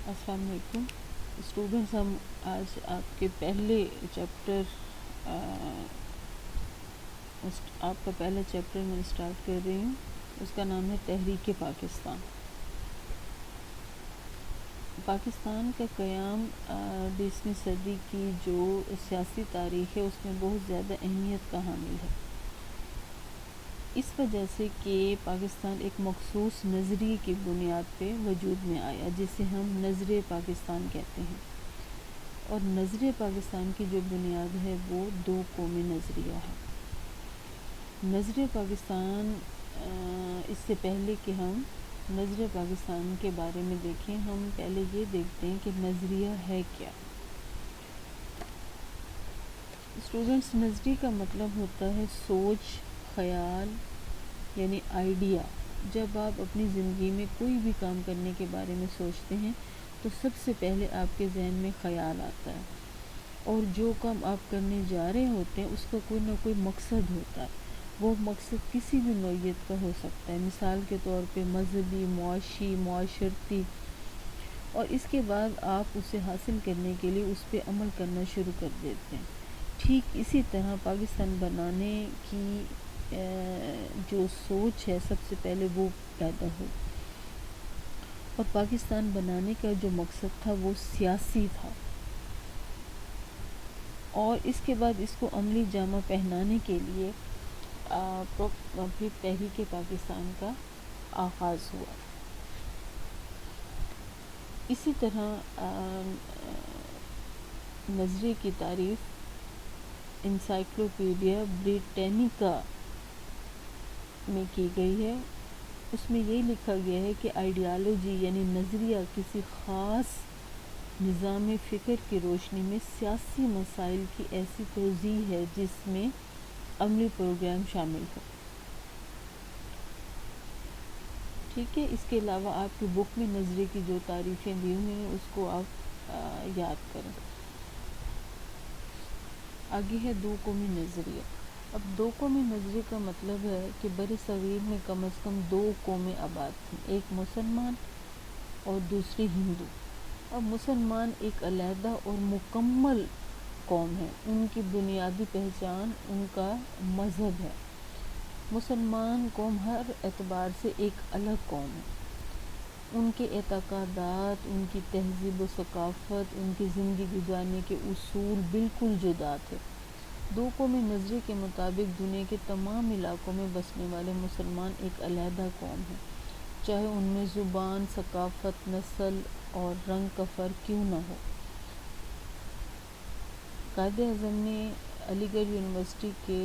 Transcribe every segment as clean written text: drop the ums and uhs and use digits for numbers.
السلام علیکم اسٹوڈنٹس، ہم آج آپ کے پہلے چیپٹر آپ کا پہلا چیپٹر میں اسٹارٹ کر رہی ہوں. اس کا نام ہے تحریک پاکستان. پاکستان کا قیام 20ویں صدی کی جو سیاسی تاریخ ہے اس میں بہت زیادہ اہمیت کا حامل ہے، اس وجہ سے کہ پاکستان ایک مخصوص نظریے کی بنیاد پہ وجود میں آیا جسے ہم نظریہ پاکستان کہتے ہیں. اور نظریہ پاکستان کی جو بنیاد ہے وہ دو قومی نظریہ ہے. نظریہ پاکستان اس سے پہلے کہ ہم نظریہ پاکستان کے بارے میں دیکھیں، ہم پہلے یہ دیکھتے ہیں کہ نظریہ ہے کیا. اسٹوڈنٹس، نظریہ کا مطلب ہوتا ہے سوچ، خیال، یعنی آئیڈیا. جب آپ اپنی زندگی میں کوئی بھی کام کرنے کے بارے میں سوچتے ہیں تو سب سے پہلے آپ کے ذہن میں خیال آتا ہے، اور جو کام آپ کرنے جا رہے ہوتے ہیں اس کا کوئی نہ کوئی مقصد ہوتا ہے. وہ مقصد کسی بھی نوعیت کا ہو سکتا ہے، مثال کے طور پہ مذہبی، معاشی، معاشرتی، اور اس کے بعد آپ اسے حاصل کرنے کے لیے اس پہ عمل کرنا شروع کر دیتے ہیں. ٹھیک اسی طرح پاکستان بنانے کی جو سوچ ہے سب سے پہلے وہ پیدا ہو، اور پاکستان بنانے کا جو مقصد تھا وہ سیاسی تھا، اور اس کے بعد اس کو عملی جامہ پہنانے کے لیے پھر تحریک پاکستان کا آغاز ہوا. اسی طرح نظریے کی تعریف انسائکلوپیڈیا بریٹینیکا میں کی گئی ہے. اس میں یہ لکھا گیا ہے کہ آئیڈیالوجی یعنی نظریہ کسی خاص نظام فکر کی روشنی میں سیاسی مسائل کی ایسی توضیح ہے جس میں عملی پروگرام شامل ہو. ٹھیک ہے، اس کے علاوہ آپ کی بک میں نظریے کی جو تعریفیں دی ہوئی ہیں اس کو آپ یاد کریں. آگے ہے دو قومی نظریہ. اب دو قومی نظریے کا مطلب ہے کہ بر صغیر میں کم از کم دو قومیں آباد تھیں، ایک مسلمان اور دوسری ہندو. اب مسلمان ایک علیحدہ اور مکمل قوم ہے، ان کی بنیادی پہچان ان کا مذہب ہے. مسلمان قوم ہر اعتبار سے ایک الگ قوم ہے. ان کے اعتقادات، ان کی تہذیب و ثقافت، ان کی زندگی گزارنے کے اصول بالکل جدا تھے. دو قومی نظریے کے مطابق دنیا کے تمام علاقوں میں بسنے والے مسلمان ایک علیحدہ قوم ہیں، چاہے ان میں زبان، ثقافت، نسل اور رنگ کا فرق کیوں نہ ہو. قائد اعظم نے علی گڑھ یونیورسٹی کے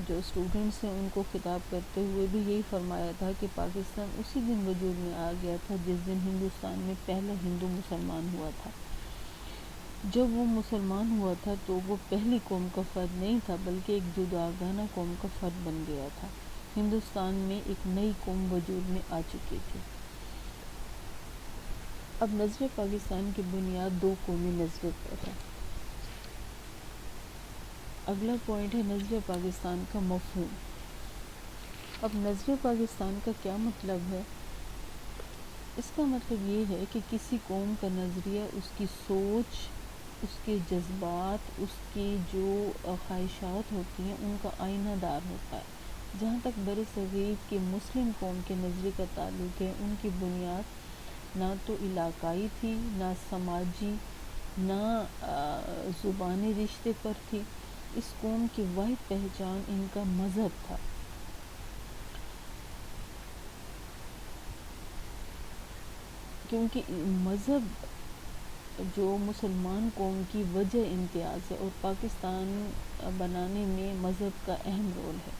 جو اسٹوڈنٹس ہیں ان کو خطاب کرتے ہوئے بھی یہی فرمایا تھا کہ پاکستان اسی دن وجود میں آ گیا تھا جس دن ہندوستان میں پہلا ہندو مسلمان ہوا تھا. جب وہ مسلمان ہوا تھا تو وہ پہلی قوم کا فرد نہیں تھا بلکہ ایک جداگانہ قوم کا فرد بن گیا تھا. ہندوستان میں ایک نئی قوم وجود میں آ چکی تھی. اب نظریہ پاکستان کی بنیاد دو قومی نظریے پر ہے. اگلا پوائنٹ ہے نظریہ پاکستان کا مفہوم. اب نظریہ پاکستان کا کیا مطلب ہے؟ اس کا مطلب یہ ہے کہ کسی قوم کا نظریہ اس کی سوچ، اس کے جذبات، اس کی جو خواہشات ہوتی ہیں ان کا آئینہ دار ہوتا ہے. جہاں تک بر صغیر کی مسلم قوم کے نظریے کا تعلق ہے، ان کی بنیاد نہ تو علاقائی تھی، نہ سماجی، نہ زبانی رشتے پر تھی. اس قوم کی واحد پہچان ان کا مذہب تھا. کیونکہ مذہب جو مسلمان قوم کی وجہ امتیاز ہے، اور پاکستان بنانے میں مذہب کا اہم رول ہے.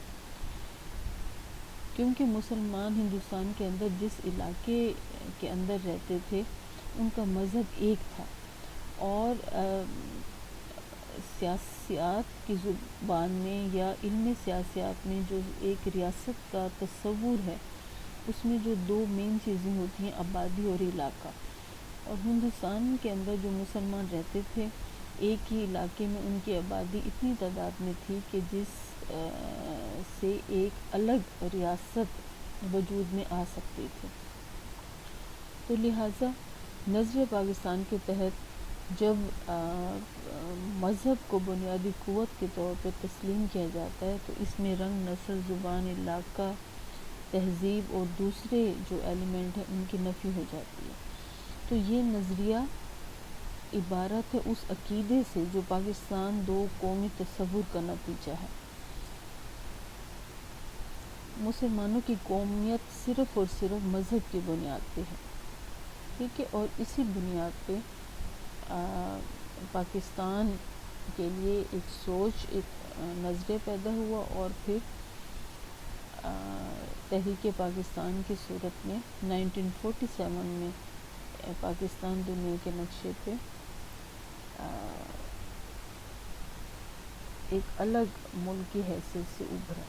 کیونکہ مسلمان ہندوستان کے اندر جس علاقے کے اندر رہتے تھے ان کا مذہب ایک تھا، اور سیاسیات کی زبان میں یا علم سیاسیات میں جو ایک ریاست کا تصور ہے اس میں جو دو مین چیزیں ہوتی ہیں، آبادی اور علاقہ. اور ہندوستان کے اندر جو مسلمان رہتے تھے ایک ہی علاقے میں ان کی آبادی اتنی تعداد میں تھی کہ جس سے ایک الگ ریاست وجود میں آ سکتی تھی. تو لہٰذا نظریہ پاکستان کے تحت جب مذہب کو بنیادی قوت کے طور پر تسلیم کیا جاتا ہے تو اس میں رنگ، نسل، زبان، علاقہ، تہذیب اور دوسرے جو ایلیمنٹ ہیں ان کی نفی ہو جاتی ہے۔ تو یہ نظریہ عبارت ہے اس عقیدے سے جو پاکستان دو قومی تصور کا نتیجہ ہے۔ مسلمانوں کی قومیت صرف اور صرف مذہب کی بنیاد پہ ہے، ٹھیک ہے، اور اسی بنیاد پہ پاکستان کے لیے ایک سوچ، ایک نظریہ پیدا ہوا، اور پھر تحریک پاکستان کی صورت میں 1947 میں پاکستان دنیا کے نقشے پہ ایک الگ ملک کی حیثیت سے ابھرا۔